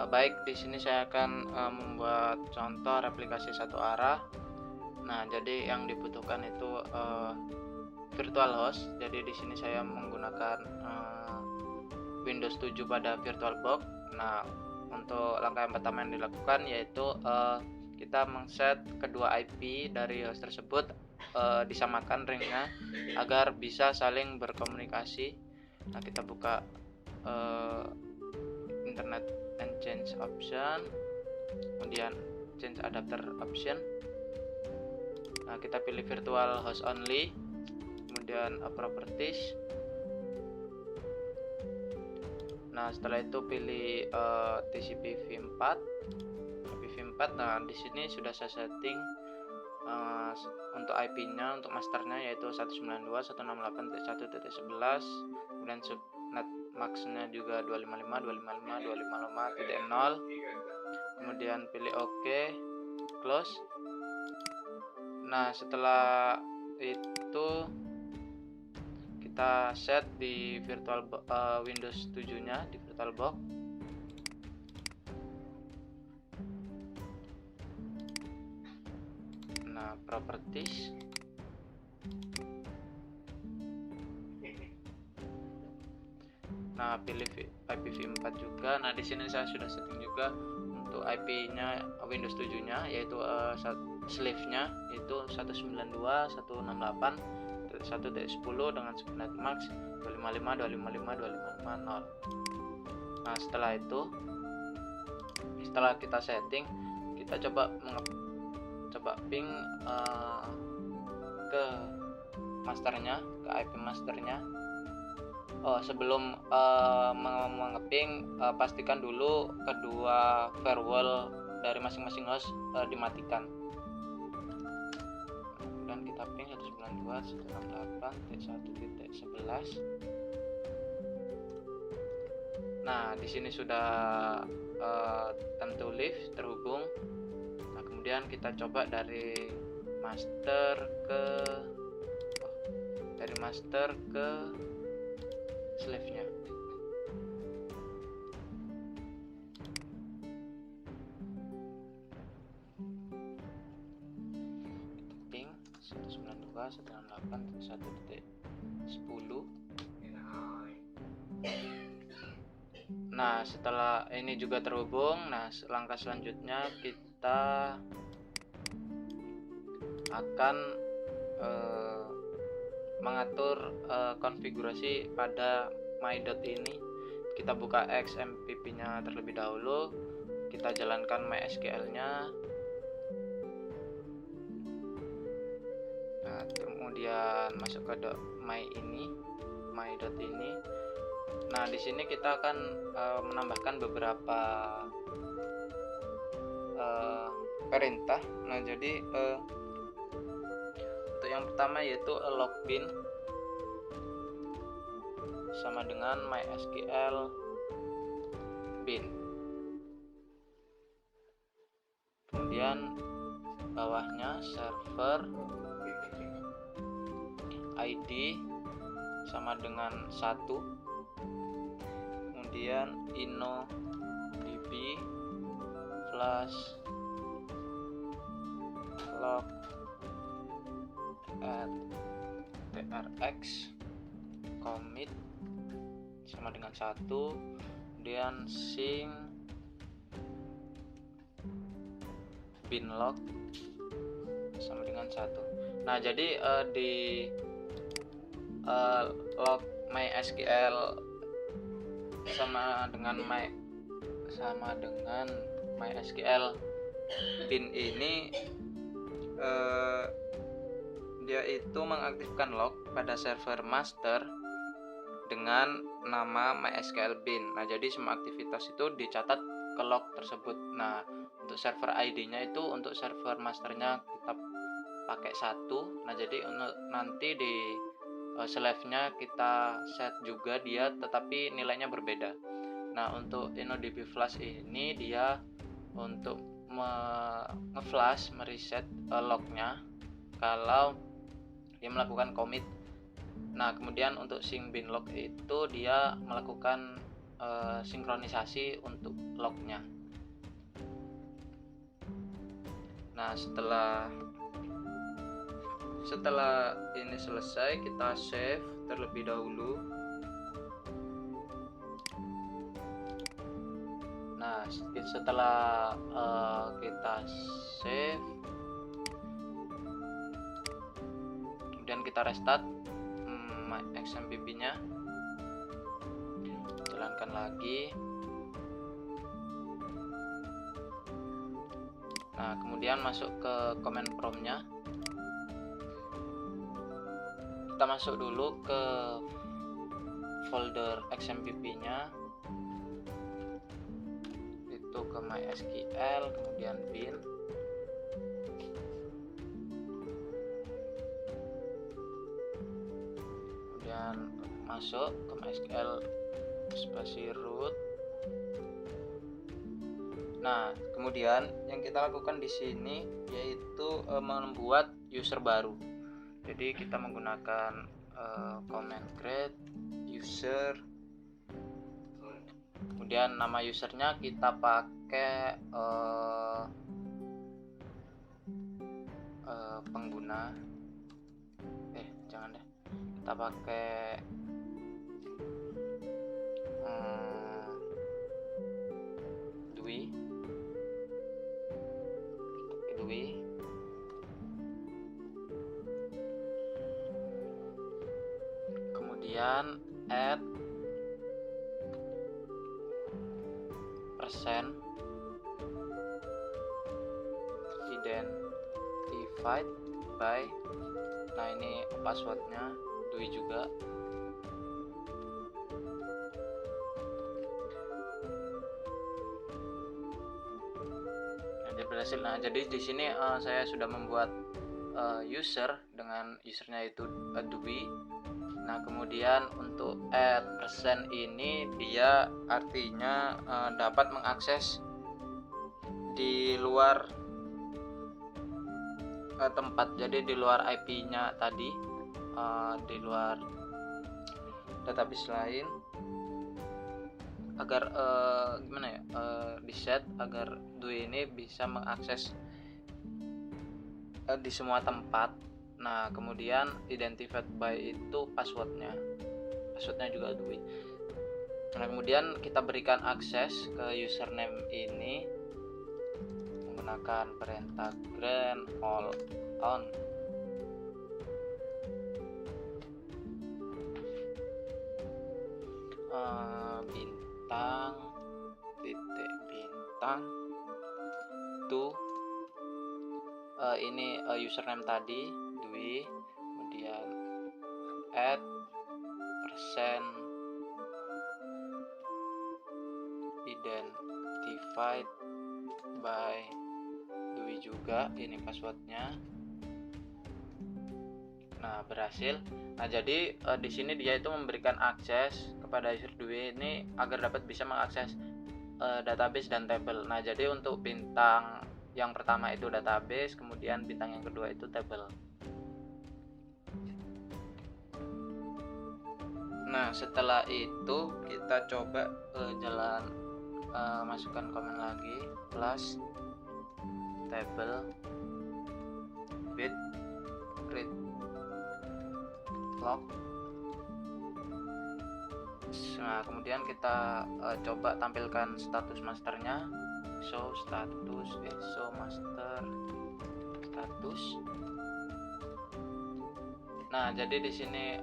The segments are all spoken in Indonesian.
Baik, di sini saya akan membuat contoh replikasi satu arah. Nah, jadi yang dibutuhkan itu virtual host. Jadi di sini saya menggunakan Windows 7 pada VirtualBox. Nah, untuk langkah yang pertama yang dilakukan yaitu kita mengset kedua IP dari host tersebut, disamakan ringnya agar bisa saling berkomunikasi. Nah, kita buka internet and change option, kemudian change adapter option. Nah, kita pilih virtual host only, kemudian properties. Nah, setelah itu pilih TCP v4. Nah, di sini sudah saya setting untuk IP-nya, untuk masternya yaitu 192.168.1.11, kemudian subnet max-nya juga 255.255.255.0, kemudian pilih OK, close. Nah, setelah itu kita set di Windows 7-nya di VirtualBox. Nah, properties. Nah, pilih IPv4 juga. Nah, di sini saya sudah setting juga untuk IP-nya Windows 7-nya yaitu slave-nya itu 192.168.1.10 dengan subnet max 255.255.255.0. Nah, setelah kita setting, kita coba ping ke masternya, ke IP masternya. Sebelum mengeping, pastikan dulu kedua firewall dari masing-masing host dimatikan. Dan kita ping 192.168.1.11. Nah, di sini sudah time to live terhubung. Nah, kemudian kita coba dari master ke slave-nya. Ping 192.168.1.10. Nah, setelah ini juga terhubung, nah langkah selanjutnya kita akan mengatur konfigurasi pada my.dot ini. Kita buka XMPP-nya terlebih dahulu, kita jalankan MySQL-nya. Nah, kemudian masuk ke my.dot ini. Nah, di sini kita akan menambahkan beberapa perintah. Nah, jadi untuk yang pertama yaitu login sama dengan MySQL bin. Kemudian bawahnya server ID sama dengan 1. Kemudian InnoDB plus log at trx commit sama dengan 1. Kemudian sing binlog sama dengan 1. Nah, jadi di log MySQL sama dengan MySQL bin ini dia itu mengaktifkan log pada server master dengan nama MySQL bin. Nah, jadi semua aktivitas itu dicatat ke log tersebut. Nah, untuk server ID-nya itu untuk server masternya kita pakai 1. Nah, jadi untuk nanti di slave-nya kita set juga dia, tetapi nilainya berbeda. Nah, untuk InnoDB Flash ini dia untuk nge-flash, mereset lognya kalau dia melakukan commit. Nah, kemudian untuk sing binlog itu dia melakukan sinkronisasi untuk lognya. Nah, setelah ini selesai, kita save terlebih dahulu. Nah, setelah kita save, kemudian kita restart XMPP-nya, jalankan lagi. Nah, kemudian masuk ke command prompt-nya. Kita masuk dulu ke folder XMPP-nya, itu ke MySQL, kemudian bin. Kemudian masuk ke MySQL spasi root. Nah, kemudian yang kita lakukan di sini yaitu membuat user baru. Jadi kita menggunakan command create user, kemudian nama usernya kita pakai pengguna, jangan deh, kita pakai Dwi. Kemudian add persen identified by, nah ini passwordnya Dwi juga. Nah, berhasil. Nah, jadi di sini saya sudah membuat user dengan usernya itu Dwi. Nah, kemudian untuk add persen ini dia artinya dapat mengakses di luar tempat, jadi di luar IP-nya tadi, di luar database lain, agar gimana ya, di set agar Dwi ini bisa mengakses di semua tempat. Nah, kemudian identified by itu passwordnya juga Dwi. Nah, kemudian kita berikan akses ke username ini menggunakan perintah grant all on. Bintang titik bintang to ini username tadi Dwi, kemudian add persen identified by Dwi juga, ini passwordnya. Nah, berhasil. Nah, jadi di sini dia itu memberikan akses kepada user Dwi ini agar dapat bisa mengakses database dan tabel. Nah, jadi untuk bintang yang pertama itu database, kemudian bintang yang kedua itu tabel. Nah, setelah itu kita coba masukkan komen lagi, plus table with read log. Nah, kemudian kita coba tampilkan status masternya, show master status. Nah, jadi di sini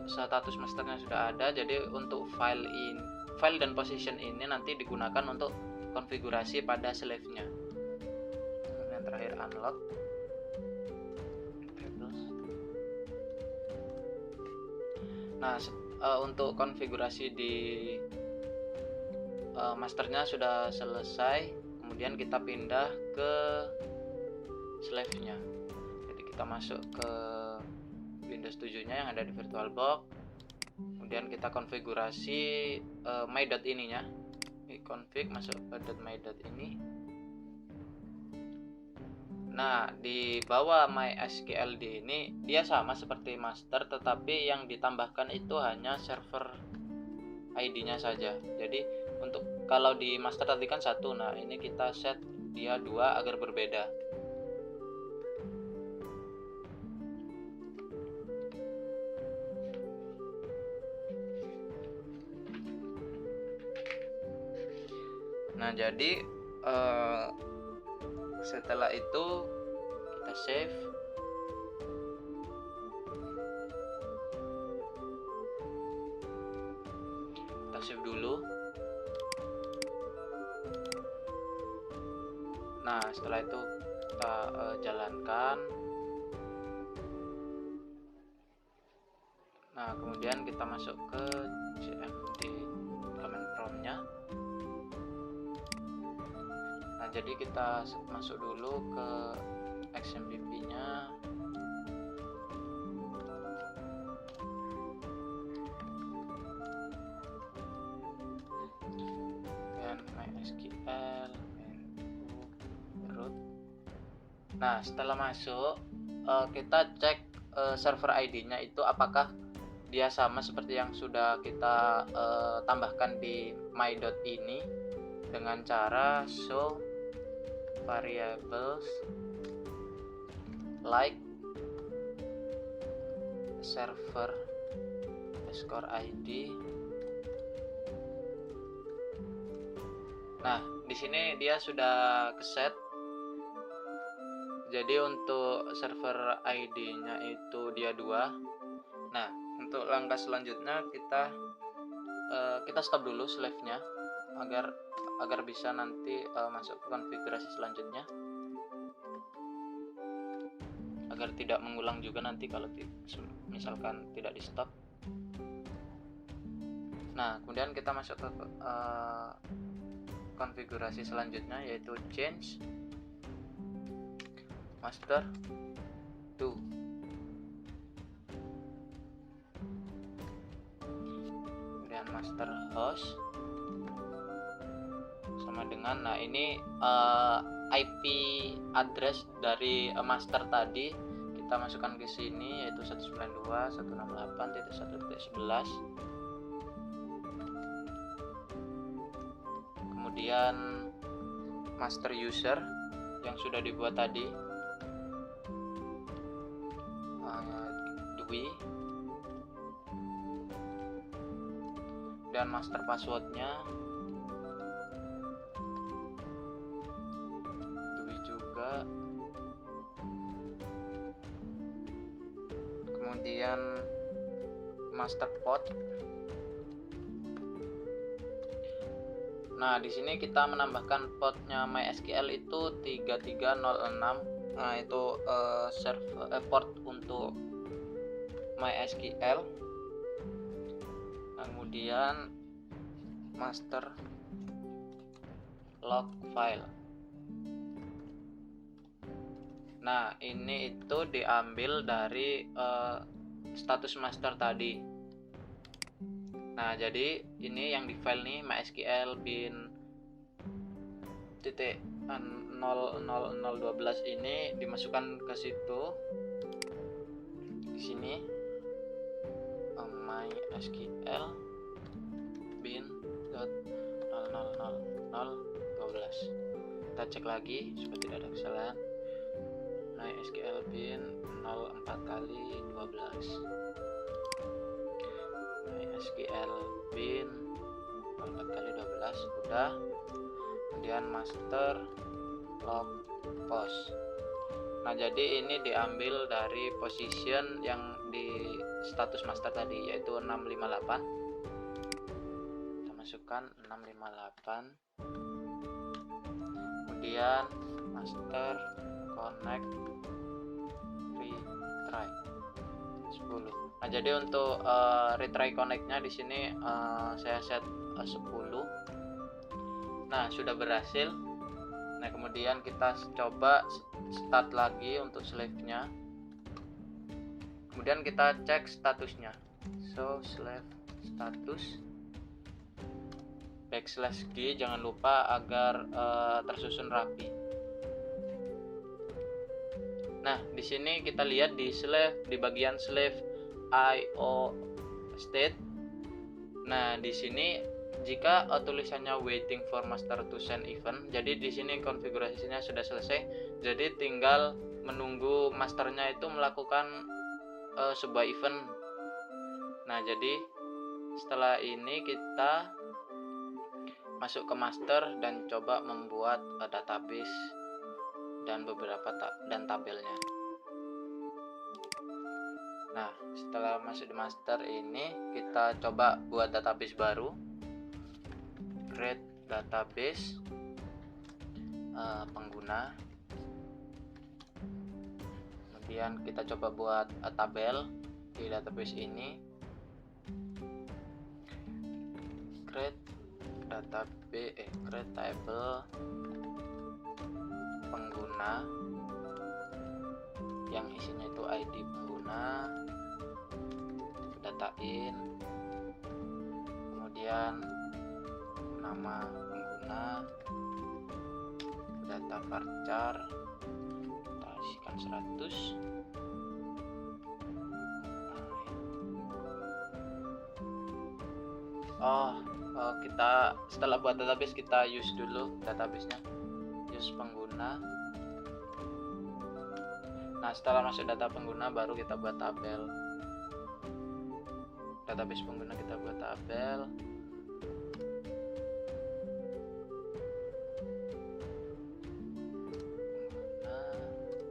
status masternya sudah ada. Jadi untuk file dan position ini nanti digunakan untuk konfigurasi pada slave-nya. Kemudian terakhir unlock. Nah, untuk konfigurasi di masternya sudah selesai. Kemudian kita pindah ke slave-nya. Jadi kita masuk ke Windows 7-nya yang ada di VirtualBox. Kemudian kita konfigurasi my.ini-nya. Config masuk ke .my.ini. Nah, di bawah MySQLD ini dia sama seperti master, tetapi yang ditambahkan itu hanya server ID-nya saja. Jadi untuk kalau di master tadi kan 1, nah ini kita set dia 2 agar berbeda. Nah, jadi setelah itu kita save. Kita save dulu. Nah, setelah itu kita jalankan. Nah, kemudian kita masuk ke cmd command prompt-nya. Nah, jadi kita masuk dulu ke XMPP-nya. Dan MySQL root. Nah, setelah masuk kita cek server ID-nya itu apakah dia sama seperti yang sudah kita tambahkan di my.ini dengan cara show variables like server underscore ID. Nah, di sini dia sudah keset. Jadi untuk server ID-nya itu dia 2. Nah, untuk langkah selanjutnya kita stop dulu slave-nya agar bisa nanti masuk ke konfigurasi selanjutnya, agar tidak mengulang juga nanti kalau misalkan tidak di stop. Nah, kemudian kita masuk ke konfigurasi selanjutnya, yaitu change master to kemudian master host sama dengan, nah ini IP address dari master tadi kita masukkan ke sini, yaitu 192.168.1.11. Kemudian master user yang sudah dibuat tadi, Dwi, dan master passwordnya Dwi juga. Kemudian master port. Nah, di sini kita menambahkan portnya MySQL itu 3306. Nah, itu port untuk MySQL. Kemudian master log file. Nah, ini itu diambil dari status master tadi. Nah, jadi ini yang di file nih MySQL bin titik 00012 ini dimasukkan ke situ. Di sini MySQL bin .0000012. Kita cek lagi supaya tidak ada kesalahan. MySQL bin 04 kali 12. MySQL bin 04 kali 12 udah. Kemudian master log post. Nah, jadi ini diambil dari position yang di status master tadi, yaitu 658. Kita masukkan 658. Kemudian master connect retry 10. Nah, jadi untuk retry connect-nya di sini saya set 10. Nah, sudah berhasil. Nah, kemudian kita coba start lagi untuk slave-nya. Kemudian kita cek statusnya. So, slave status \g, jangan lupa agar tersusun rapi. Nah, di sini kita lihat di slave, di bagian slave IO state. Nah, di sini jika tulisannya waiting for master to send event, jadi di sini konfigurasinya sudah selesai. Jadi tinggal menunggu masternya itu melakukan sebuah event. Nah, jadi setelah ini kita masuk ke master dan coba membuat database dan beberapa tabelnya. Nah, setelah masuk di master ini kita coba buat database baru, create database pengguna. Kemudian kita coba buat tabel di database ini, create table pengguna yang isinya itu ID pengguna, data in, kemudian nama pengguna, data varchar, kita isikan 100. Kita setelah buat database kita use dulu databasenya, use pengguna. Nah, setelah masuk data pengguna baru kita buat tabel. Database pengguna kita buat tabel.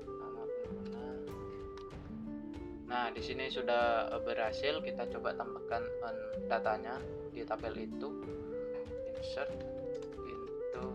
Nama pengguna. Nah, di sini sudah berhasil. Kita coba tambahkan datanya di tabel itu. Insert into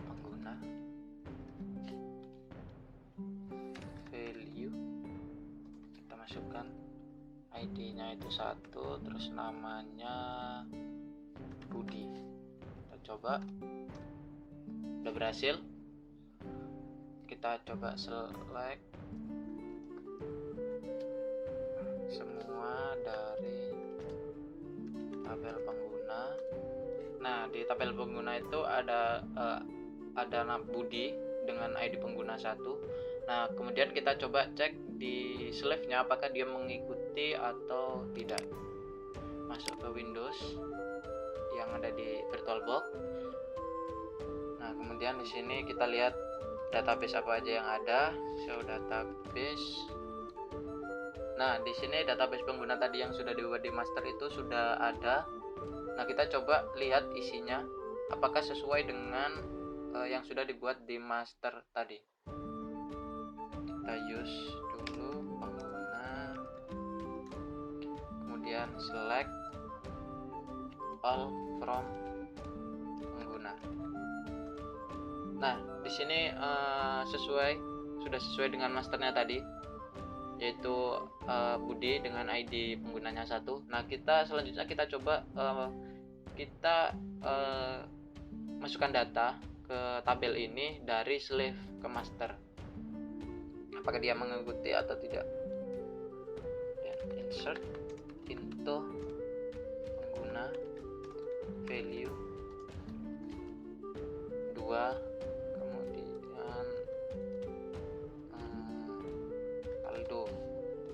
pengguna, value, kita masukkan ID-nya itu 1, terus namanya Budi. Kita coba, udah berhasil. Kita coba select semua dari tabel pengguna. Nah, di tabel pengguna itu ada nama Budi dengan ID pengguna 1. Nah, kemudian kita coba cek di slave-nya apakah dia mengikuti atau tidak. Masuk ke Windows yang ada di VirtualBox. Nah, kemudian di sini kita lihat database apa aja yang ada. Show database. Nah, di sini database pengguna tadi yang sudah dibuat di master itu sudah ada. Nah, kita coba lihat isinya apakah sesuai dengan yang sudah dibuat di master tadi. Kita use dulu pengguna, kemudian select all from pengguna. Nah, di sini sudah sesuai dengan masternya tadi, yaitu Budi dengan ID penggunanya 1. Nah, selanjutnya kita coba masukkan data ke tabel ini dari slave ke master, apakah dia mengikuti atau tidak. Dan insert into pengguna, value 2, kemudian Aldo.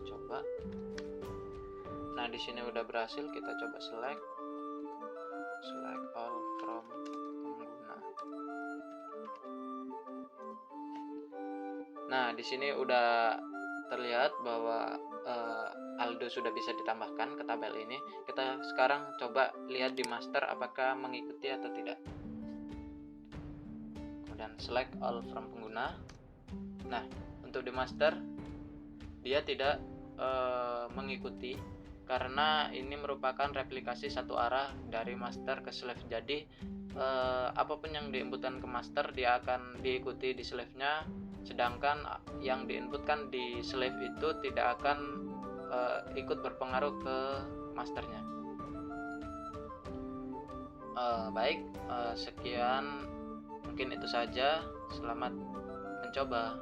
Coba. Nah, di sini udah berhasil. Kita coba select all from pengguna. Nah, di sini udah terlihat bahwa Aldo sudah bisa ditambahkan ke tabel ini. Kita sekarang coba lihat di master apakah mengikuti atau tidak. Kemudian select all from pengguna. Nah, untuk di master dia tidak mengikuti karena ini merupakan replikasi satu arah dari master ke slave. Jadi apapun yang diinputkan ke master dia akan diikuti di slave-nya, sedangkan yang diinputkan di slave itu tidak akan ikut berpengaruh ke masternya. Baik, sekian, mungkin itu saja. Selamat mencoba.